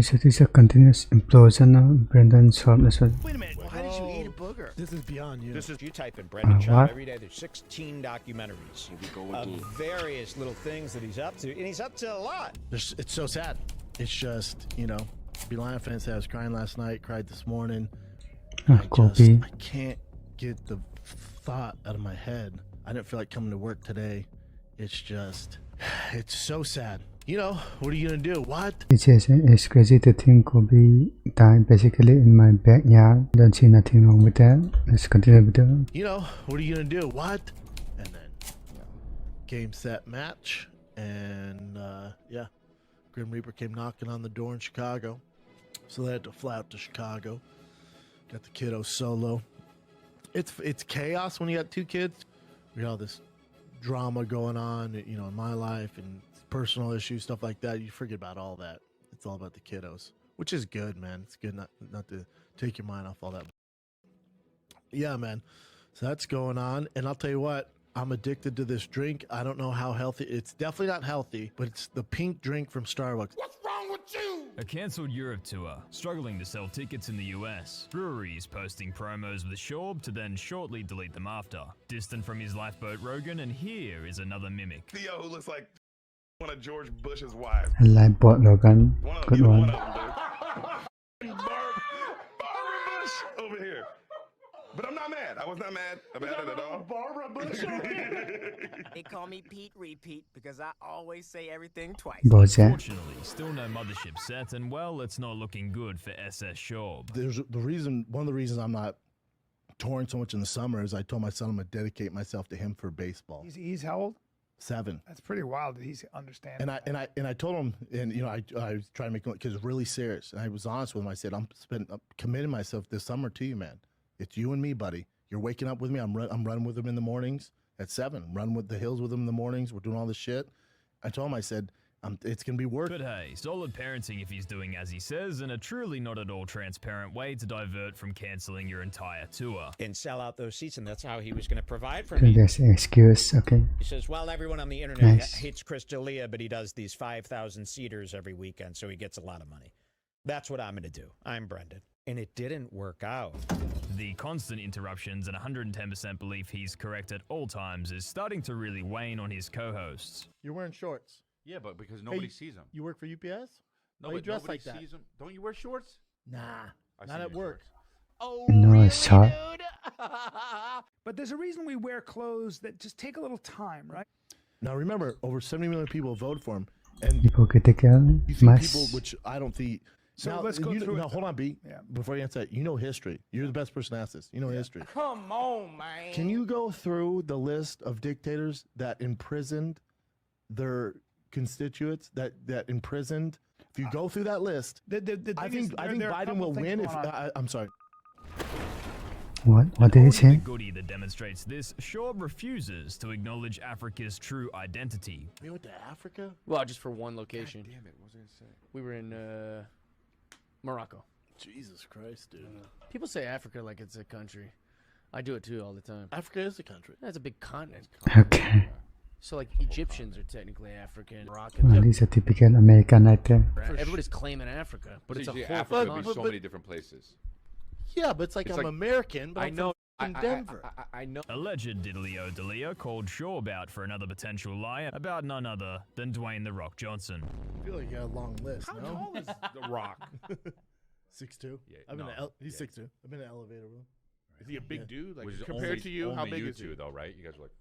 So this is a continuous implosion of brendanschaub. Wait a minute, why did you eat a booger? This is beyond you. This is, you type in Brendan Schaub what? every day, there's 16 documentaries of various little things that he's up to, and he's up to a lot. It's so sad. It's just, you know, be lying fans said I was crying last night, cried this morning. I can't get the thought out of my head. I didn't feel like coming to work today. It's just, it's so sad. You know, what are you gonna do? What? It's crazy to think Kobe died basically in my backyard. Don't see nothing wrong with that. Let's continue with the. You know, what are you gonna do? What? And then, you know, game, set, match, and yeah, Grim Reaper came knocking on the door in Chicago, so they had to fly out to Chicago. Got the kiddo solo. It's chaos when you got two kids. We got all this drama going on, you know, in my life and personal issues, stuff like that. You forget about all that. It's all about the kiddos, which is good, man. It's good not to take your mind off all that. Yeah, man. So that's going on. And I'll tell you what, I'm addicted to this drink. I don't know how healthy. It's definitely not healthy, but it's the pink drink from Starbucks. What's wrong with you? A cancelled Europe tour, struggling to sell tickets in the US. Breweries posting promos with SCHAUB to then shortly delete them after. Distant from his lifeboat Rogan, and here is another mimic. Theo who looks like one of George Bush's wives. I like Bot Logan. Good one. Barbara Bush over here. But I'm not mad. I was not mad about it at all. Barbara Bush over here. They call me Pete Repeat because I always say everything twice. Bojack. Fortunately, still no mothership set, and well, it's not looking good for SS SCHAUB. There's one of the reasons I'm not touring so much in the summer is I told my son I'm gonna dedicate myself to him for baseball. He's how old? 7. That's pretty wild that he's understanding. And I told him, and you know, I was trying to make him, because it's really serious. And I was honest with him. I said, I'm committing myself this summer to you, man. It's you and me, buddy. You're waking up with me. I'm running with him in the mornings at 7. I'm running with the hills with him in the mornings. We're doing all this shit. I told him, I said, it's gonna be worth. But hey, solid parenting if he's doing as he says, and a truly not at all transparent way to divert from cancelling your entire tour. And sell out those seats, and that's how he was going to provide for me. There's an excuse. Okay. He says, well, everyone on the internet Nice. hates Chris D'Elia, but he does these 5,000 seaters every weekend, so he gets a lot of money. That's what I'm going to do. I'm Brendan. And it didn't work out. The constant interruptions and 110% belief he's correct at all times is starting to really wane on his co-hosts. You're wearing shorts. Yeah, but because nobody sees them. You work for UPS? No, Why you but dress nobody like that? sees them. Don't you wear shorts? Nah, I not see at your work. shorts. Oh, No, really, it's hot. dude? But there's a reason we wear clothes that just take a little time, right? Now remember, over 70 million people voted for him, and Hypocritical. you see Must. people, which I don't think. So now, let's go through Now it. hold on, B. Yeah. Before you answer that, you know history. You're the best person to ask this. You know history. Come on, man. Can you go through the list of dictators that imprisoned their constituents? That imprisoned. If you go through that list, The thing I is, think there are a Biden couple will things win. If going on. I'm sorry. What did he Only say? the goodie that demonstrates this, SCHAUB refuses to acknowledge Africa's true identity. We went to Africa. Well, just for one location. Damn it, what was I gonna say? We were in Morocco. Jesus Christ, dude. People say Africa like it's a country. I do it too all the time. Africa is a country. That's a big continent. Okay. So like Egyptians are technically African. Well, Moroccans. this is a typical American right there. Everybody's claiming Africa, but it's a See, whole Africa would be continent. so many different places. Yeah, but it's like It's I'm like- American, but I I'm know. from Denver. I know. Alleged Diddleo Delia called SCHAUB out for another potential lie about none other than Dwayne "The Rock" Johnson. I feel like you got a long list. How no? tall is The Rock? 6'2". Yeah, I've been no, in he's yeah. 6'2". I've been in the elevator room. Is he a big dude? Like Which is compared only- to you, how only big you is he? two, though, right? You guys were like,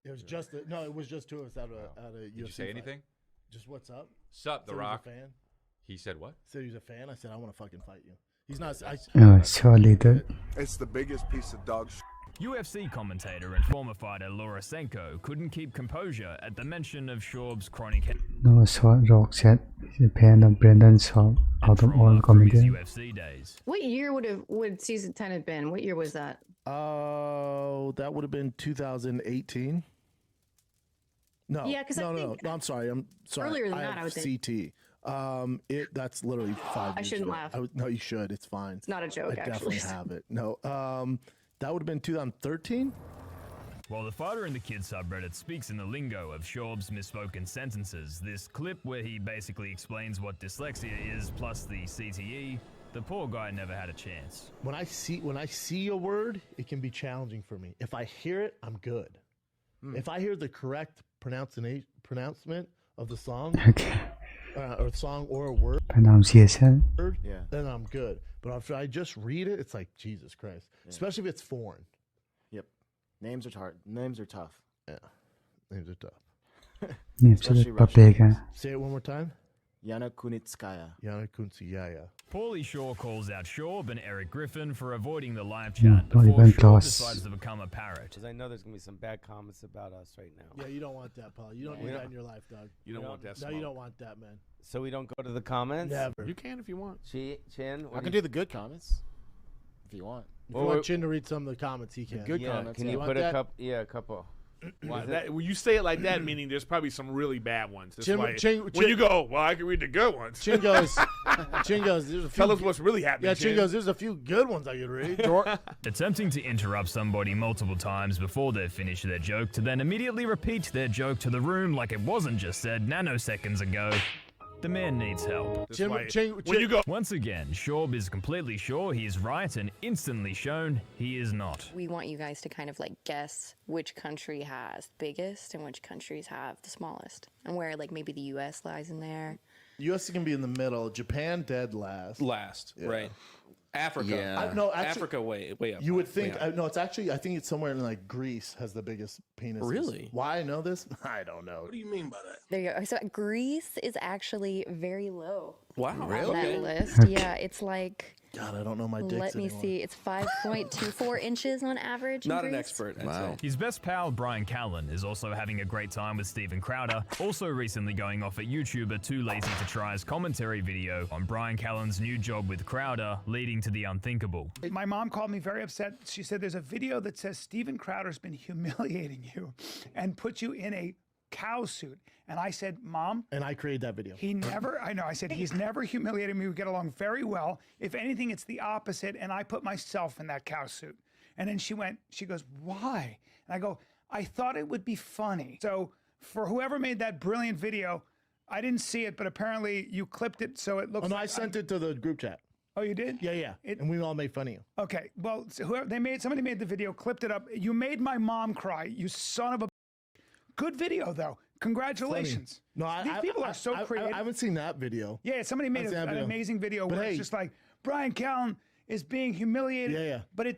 It was just no. It was just 2 of us out of did UFC you say fight. anything? Just what's up? Sup, The Said he was a Rock? fan. He said what? Said he was a fan. I said I want to fucking fight you. He's not. Oh, surely dude. It's the biggest piece of dog shit. UFC commentator and former fighter Laura Senko couldn't keep composure at the mention of SCHAUB's chronic head No, so Rock said he's a fan of brendanschaub out of all trauma from his comedians. UFC days. What year would season 10 have been? What year was that? Oh, that would have been 2018. No. Yeah, 'cause I no, think- no. I'm sorry. I'm sorry. Earlier than I that, have I would think. CT. That's literally 5 I years shouldn't ago. laugh. No, you should. It's fine. It's not a joke, I actually. definitely have it. No. That would have been 2013. While the fighter in the kid subreddit speaks in the lingo of SCHAUB's misspoken sentences, this clip where he basically explains what dyslexia is plus the CTE, the poor guy never had a chance. When I see a word, it can be challenging for me. If I hear it, I'm good. If I hear the correct pronouncement of the song, or song or a word, Pronunciation. then I'm good. But if I just read it, it's like Jesus Christ. Especially if it's foreign. Yep. Names are hard. Names are tough. Yeah. Names are tough. Especially Russian. Say it one more time. Yana Kunitskaya. Yana Kunitskaya. Paulie Shaw calls out SCHAUB and Eric Griffin for avoiding the live chat not before even SCHAUB close. decides to become a parrot. Because I know there's going to be some bad comments about us right now. Yeah, you don't want that, Paul. You don't need that in your life, dog. You don't want that No, smoke. you don't want that, man. So we don't go to the comments? Never. You can if you want. Chin, I can do the good comments if you want. If you want Chin to read some of the comments, he can. Good comments. Can you put a couple? Yeah, a couple. When you say it like that, meaning there's probably some really bad ones. That's why Chin, when you go, well, I can read the good ones. Chin goes, there's a few. Tell us what's really happening. Yeah, Chin goes, there's a few good ones I could read. Attempting to interrupt somebody multiple times before they finish their joke to then immediately repeat their joke to the room like it wasn't just said nanoseconds ago. The man needs help. When you go, once again, SCHAUB is completely sure he is right and instantly shown he is not. We want you guys to kind of like guess which country has the biggest and which countries have the smallest, and where like maybe the U.S. lies in there. U.S. can be in the middle. Japan dead last. Right. Africa. Yeah. No, actually, Africa way up. You would think. No, it's actually. I think it's somewhere in like Greece has the biggest penis. Really? Why I know this? I don't know. What do you mean by that? There you go. So Greece is actually very low. Wow. On Really? that list. Yeah, it's like. God, I don't know my dicks Let me anymore. see. It's 5.24 inches on average. Not in an Greece. expert. I'd say. His best pal, Brian Callen, is also having a great time with Steven Crowder, also recently going off at YouTuber Too Lazy to Try's commentary video on Brian Callen's new job with Crowder, leading to the unthinkable. My mom called me very upset. She said there's a video that says Steven Crowder's been humiliating you and put you in a cow suit. And I said, Mom. And I created that video. I said, he's never humiliated me. We get along very well. If anything, it's the opposite. And I put myself in that cow suit. And then she goes, why? And I go, I thought it would be funny. So for whoever made that brilliant video, I didn't see it, but apparently you clipped it. So it looks I sent it to the group chat. Oh, you did? Yeah. And we all made fun of you. Okay. Well, somebody made the video, clipped it up. You made my mom cry, you son of a. Good video, though. Congratulations. No, These people are so creative. I haven't seen that video. Yeah, somebody made an amazing video where it's just like Brian Callen is being humiliated. Yeah. But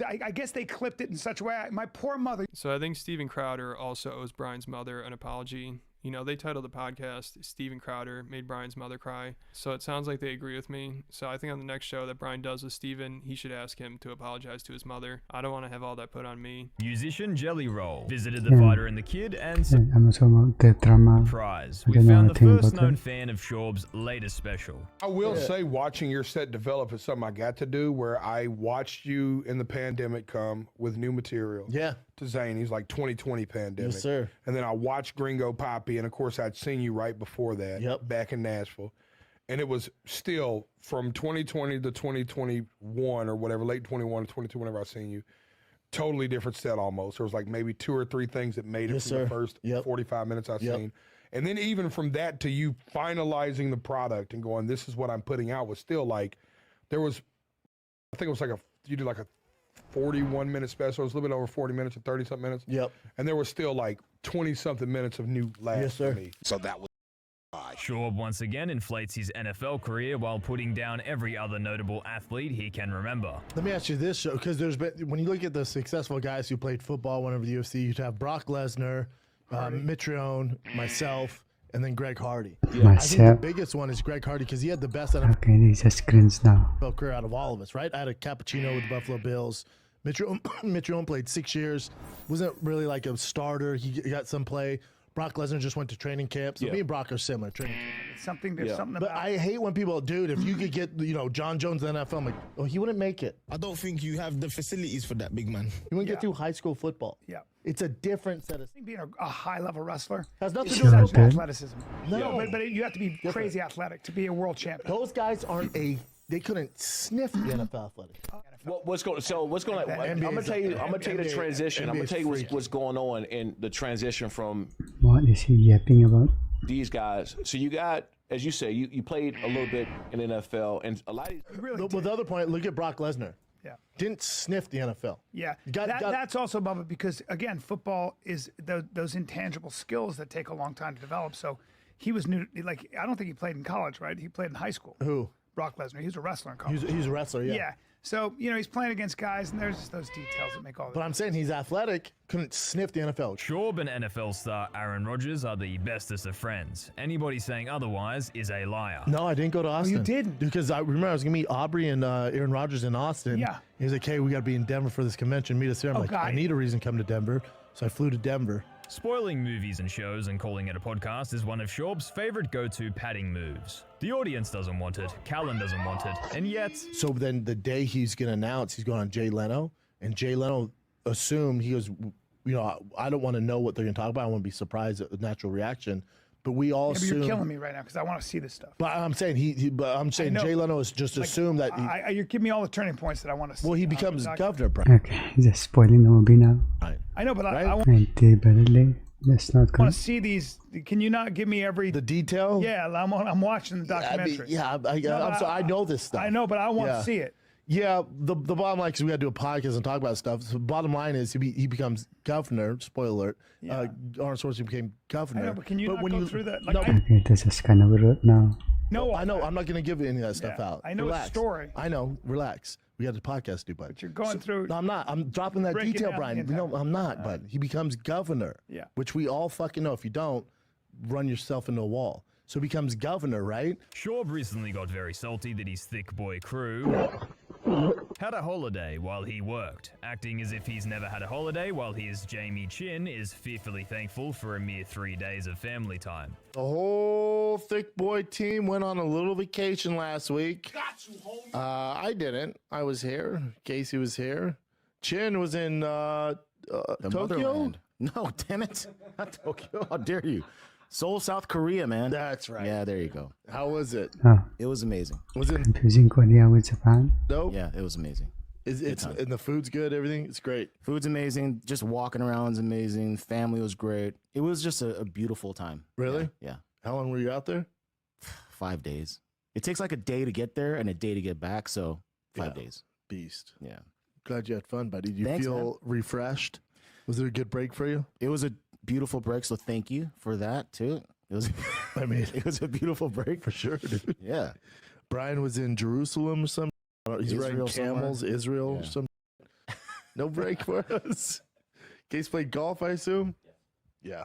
I guess they clipped it in such a way. My poor mother. So I think Steven Crowder also owes Brian's mother an apology. You know, they titled the podcast, Steven Crowder Made Brian's Mother Cry. So it sounds like they agree with me. So I think on the next show that Brian does with Steven, he should ask him to apologize to his mother. I don't want to have all that put on me. Musician Jelly Roll visited the fighter and the kid and I'm also about the drama. surprise. I We don't know found the anything first about known that. fan of SCHAUB's latest special. I will say watching your set develop is something I got to do where I watched you in the pandemic come with new material. Yeah. To Zane. He's like 2020 pandemic. Yes, sir. And then I watched Gringo Poppy, and of course I'd seen you right before that back in Nashville. And it was still from 2020 to 2021 or whatever, late 21 to 22, whenever I seen you, totally different set almost. There was like maybe 2 or 3 things that made it from the first 45 minutes I seen. And then even from that to you finalizing the product and going, this is what I'm putting out, was still like, there was, I think it was like you did like a 41-minute special. It was a little bit over 40 minutes or 30-something minutes. Yep. And there was still like 20-something minutes of new laughs for me. So that was SCHAUB once again inflates his NFL career while putting down every other notable athlete he can remember. Let me ask you this, because there's been, when you look at the successful guys who played football, whenever the UFC, you'd have Brock Lesnar, Mitrione, myself, and then Greg Hardy. I think the Myself. biggest one is Greg Hardy because he had the best NFL Okay, he just grins now. career out of all of us, right? I had a cappuccino with the Buffalo Bills. Mitrione played 6 years. Wasn't really like a starter. He got some play. Brock Lesnar just went to training camp. So me and Brock are similar. Training camp. There's something But about I hate when people, dude, if you could get, John Jones in the NFL, I'm like, oh, he wouldn't make it. I don't think you have the facilities for that, big man. You wouldn't get through high school football. Yeah. It's a different set of. I think being a high-level wrestler has nothing to is do with such athleticism. No. But you have to be crazy athletic to be a world champion. Those guys aren't they couldn't sniff the NFL athletic. What's going? So what's going? I'm gonna tell you. I'm gonna tell you the transition. I'm gonna tell you what's going on in the transition from What is he yapping about? these guys. So you got, as you say, you played a little bit in the NFL, and a lot of these, With the other point, look at Brock Lesnar. Yeah. Didn't sniff the NFL. Yeah, that's also, Bubba, because again, football is those intangible skills that take a long time to develop. So he was new. Like, I don't think he played in college, right? He played in high school. Who? Brock Lesnar. He was a wrestler in college. He's a wrestler, yeah. Yeah. So, he's playing against guys, and there's just those details that make all the But I'm saying he's athletic, couldn't sniff the NFL. SCHAUB and NFL star Aaron Rodgers are the bestest of friends. Anybody saying otherwise is a liar. No, I didn't go to Austin. you didn't? Because I remember I was going to meet Aubrey and Aaron Rodgers in Austin. Yeah. He was like, hey, we got to be in Denver for this convention. Meet us here. I'm like, God. I need a reason to come to Denver. So I flew to Denver. Spoiling movies and shows and calling it a podcast is one of SCHAUB's favorite go-to padding moves. The audience doesn't want it, Callan doesn't want it, and yet... So then the day he's going to announce, he's going on Jay Leno, and Jay Leno assumed, he goes, I don't want to know what they're going to talk about. I want to be surprised at the natural reaction. But we all but assume... you're killing me right now because I want to see this stuff. But I'm saying Jay Leno has just assumed that... you're giving me all the turning points that I want to see. Well, he becomes governor, Brian. Okay, just spoiling the movie now. Right. I know, but I want Deliberately. That's not good. to see these. Can you not give me every... The detail? Yeah, I'm watching the documentary. I know this stuff. I know, but I want to see it. Yeah, the bottom line, because we got to do a podcast and talk about stuff. So the bottom line is he becomes governor. Spoiler alert. Arnold Schwarzenegger became governor. I know, but can you not go through that? Okay, this is kind of rude now. No, I know. I'm not going to give any of that stuff out. I know Relax. the story. I know. Relax. We got a podcast to do, bud. But you're going through... No, I'm not. I'm dropping that breaking detail, down Brian. the No, I'm not, bud. He becomes governor. Yeah. Which we all fucking know. If you don't, run yourself into a wall. So he becomes governor, right? SCHAUB recently got very salty that his thick boy crew had a holiday while he worked, acting as if he's never had a holiday while his Jamie Chin is fearfully thankful for a mere 3 days of family time. The whole thick boy team went on a little vacation last week. Got you, homie. I didn't. I was here. Casey was here. Chin was in Tokyo. Motherland. No, damn it. Not Tokyo. How dare you? Seoul, South Korea, man. That's right. Yeah, there you go. How was it? Oh, It was amazing. Was it confusing Korea with Japan. dope? Yeah, it was amazing. And the food's good. Everything. It's great. Food's amazing. Just walking around is amazing. Family was great. It was just a beautiful time. Really? Yeah. How long were you out there? 5 days. It takes like a day to get there and a day to get back, so 5 days. Beast. Yeah. Glad you had fun, buddy. Did you Thanks, feel man. refreshed? Was it a good break for you? It was a beautiful break, so thank you for that too. It was I mean, it was a beautiful break for sure, dude. Yeah. Brian was in Jerusalem or some. He's riding Israel camels, somewhere. Israel, Yeah. some. No break for us. Case played golf, I assume. Yeah,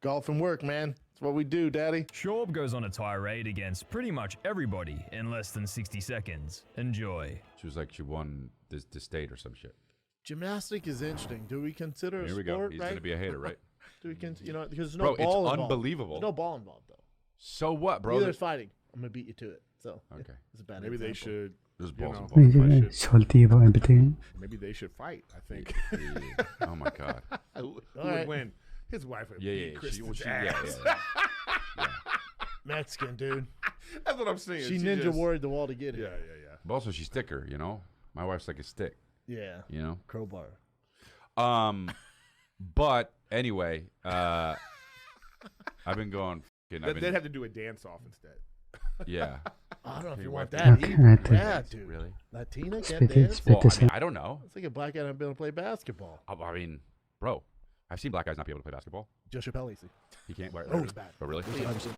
golf and work, man. It's what we do, Daddy. SCHAUB goes on a tirade against pretty much everybody in less than 60 seconds. Enjoy. She was like she won the state or some shit. Gymnastic is interesting. Do we consider Here a we go. sport? He's right? gonna be a hater, right? Do we because there's no Bro, it's ball involved. unbelievable. There's no ball involved though. So what, bro? Neither there's fighting. I'm gonna beat you to it. So Okay. it's a bad Maybe they example. should. There's you balls know, involved. Really I should- salty about everything. Maybe they should fight. I think. Oh my god. Who All would right. win? His wife would Yeah, beat yeah. Kristen's Yeah, ass. yeah. Mexican dude. That's what I'm saying. She ninja just- warried the wall to get it. Yeah, yeah, yeah. But also she's thicker, you know. My wife's like a stick. Yeah. You know. Crowbar. But anyway, I've been going. They'd have to do a dance off instead. Yeah. I don't know if Your you wife want did that. Okay, either. right there. Yeah, dude. Really? Latina Spit can't it, dance. spit Well, this I, mean, out. I don't know. It's like a black guy not being able to play basketball. I mean, bro, I've seen black guys not be able to play basketball. Joe Chappelle, easy. He can't. Oh, it's bad. Oh, really?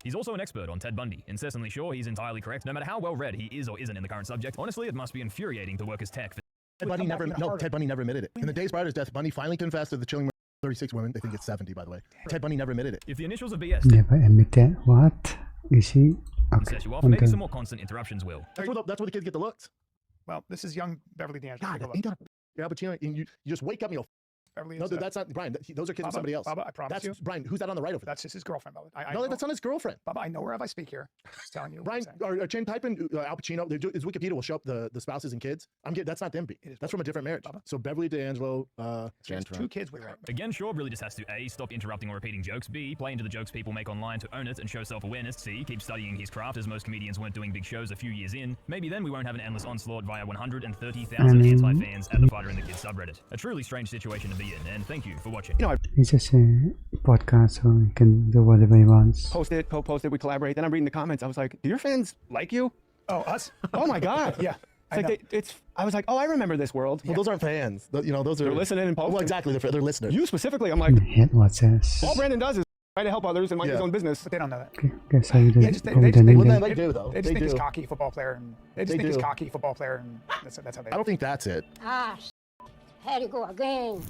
He's also an expert on Ted Bundy, incessantly sure he's entirely correct, no matter how well read he is or isn't in the current subject. Honestly, it must be infuriating to work as tech for Ted Bundy never admitted it. In the days prior to his death, Bundy finally confessed to the chilling 36 women. I think it's 70, by the way. Ted Bundy never admitted it. If the initials are BS, Never admit that. What? Is he? and Okay, set you off, I'm maybe done. some more constant interruptions will. That's where the kids get the looks. Well, this is young Beverly D'Angelo. God, ain't that a Al Pacino? And you just wake up and you go, Beverly No, is, that's not Brian. Those are kids of Bubba, somebody else. Bubba, I promise That's you. Brian. Who's that on the right over there? That's just his girlfriend, Bubba. I No, know, that's not his girlfriend. Bubba, I know her if I speak here. I'm just telling you. Brian, or Chen, type in Al Pacino. His Wikipedia will show up the spouses and kids. That's not them. That's from a different marriage. So Beverly D'Angelo. Two kids with her. Again, SCHAUB really just has to A, stop interrupting or repeating jokes, B, play into the jokes people make online to own it and show self-awareness, C, keep studying his craft as most comedians weren't doing big shows a few years in. Maybe then we won't have an endless onslaught via 130,000 anti-fans at the Fighter and the Kids subreddit. A truly strange situation to be in, and thank you for watching. It's just a podcast, so he can do whatever he wants. Post it, co-post it, we collaborate. Then I'm reading the comments. I was like, do your fans like you? Oh, us? Oh my God. Yeah. It's like I was like, oh, I remember this world. Well, those aren't fans. Those are. They're listening and posting. Well, exactly. They're listeners. You specifically, I'm like, Hit what's this? all Brandon does is try to help others and mind his own business. But they don't know that. Guess how you do it. They do, though. They just think he's cocky football player, and they just think he's cocky football player, and that's how they. I don't think that's it. Had to go again.